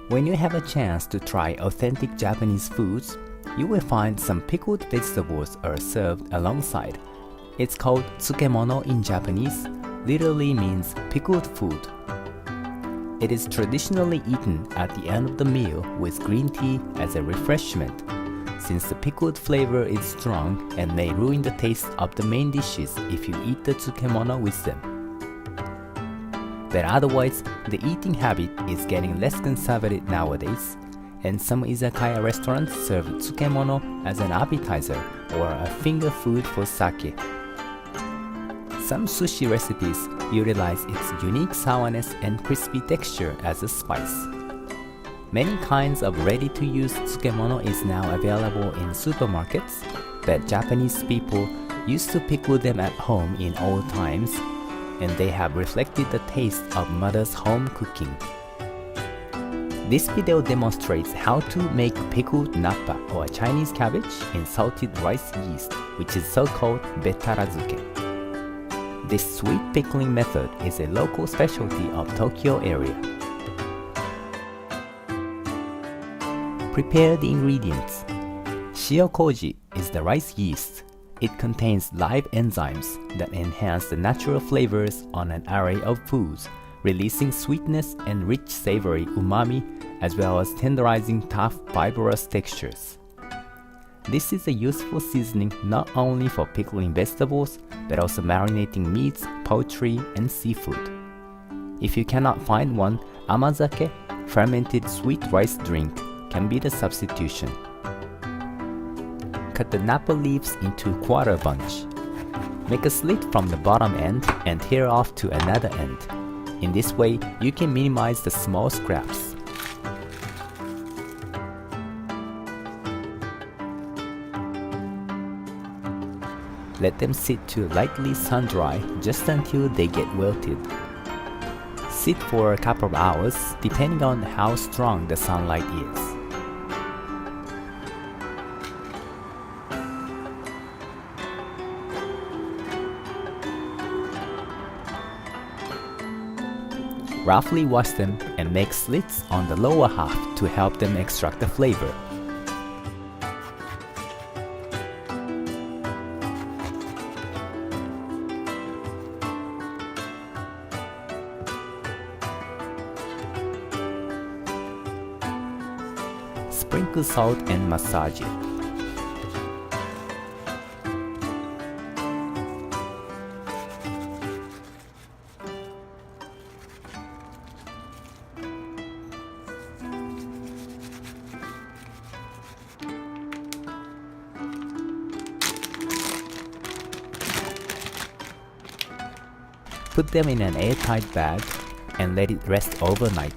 When you have a chance to try authentic Japanese foods, you will find some pickled vegetables are served alongside. It's called tsukemono in Japanese, literally means pickled food. It is traditionally eaten at the end of the meal with green tea as a refreshment, since the pickled flavor is strong and may ruin the taste of the main dishes if you eat the tsukemono with them. But otherwise, the eating habit is getting less conservative nowadays, and some izakaya restaurants serve tsukemono as an appetizer or a finger food for sake. Some sushi recipes utilize its unique sourness and crispy texture as a spice. Many kinds of ready-to-use tsukemono is now available in supermarkets, but Japanese people used to pickle them at home in old times, and they have reflected the taste of mother's home cooking. This video demonstrates how to make pickled Napa or Chinese cabbage in salted rice yeast, which is so-called Bettara-zuke. This sweet pickling method is a local specialty of Tokyo area. Prepare the ingredients. Shio koji is the rice yeast. It contains live enzymes that enhance the natural flavors on an array of foods, releasing sweetness and rich savory umami, as well as tenderizing tough fibrous textures. This is a useful seasoning not only for pickling vegetables, but also marinating meats, poultry, and seafood. If you cannot find one, amazake, fermented sweet rice drink, can be the substitution. Cut the Napa leaves into quarter bunch. Make a slit from the bottom end and tear off to another end. In this way, you can minimize the small scraps. Let them sit to lightly sun-dry just until they get wilted. Sit for a couple of hours depending on how strong the sunlight is. Roughly wash them and make slits on the lower half to help them extract the flavor. Sprinkle salt and massage it. Put them in an airtight bag and let it rest overnight.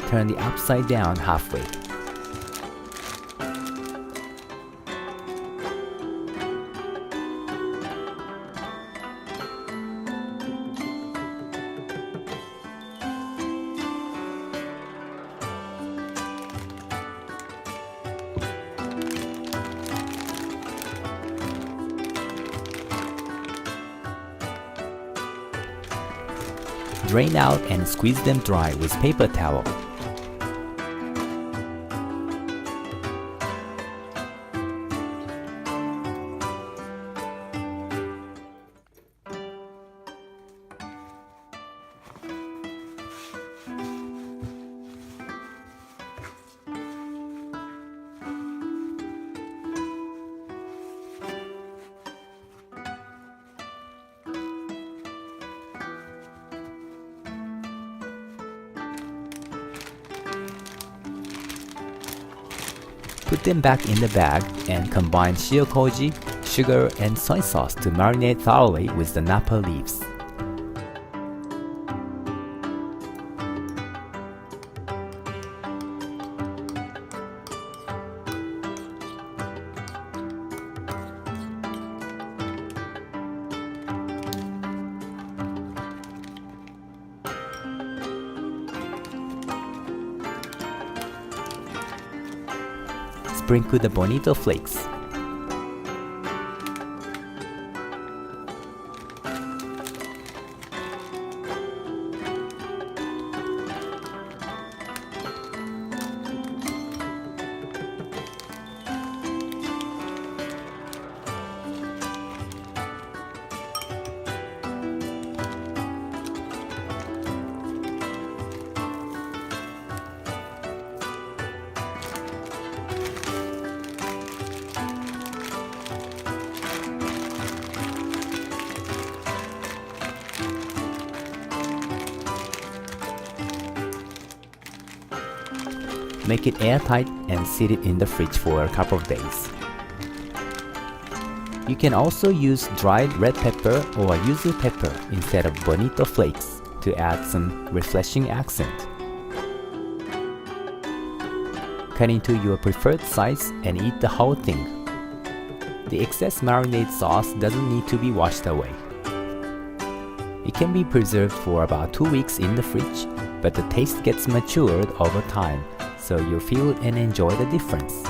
Turn it upside down halfway. Drain out and squeeze them dry with paper towel. Put them back in the bag and combine shio koji, sugar, and soy sauce to marinate thoroughly with the Napa leaves. Sprinkle the bonito flakes. Make it airtight and sit it in the fridge for a couple of days. You can also use dried red pepper or yuzu pepper instead of bonito flakes to add some refreshing accent. Cut into your preferred size and eat the whole thing. The excess marinade sauce doesn't need to be washed away. It can be preserved for about 2 weeks in the fridge, but the taste gets matured over time, so you'll feel and enjoy the difference.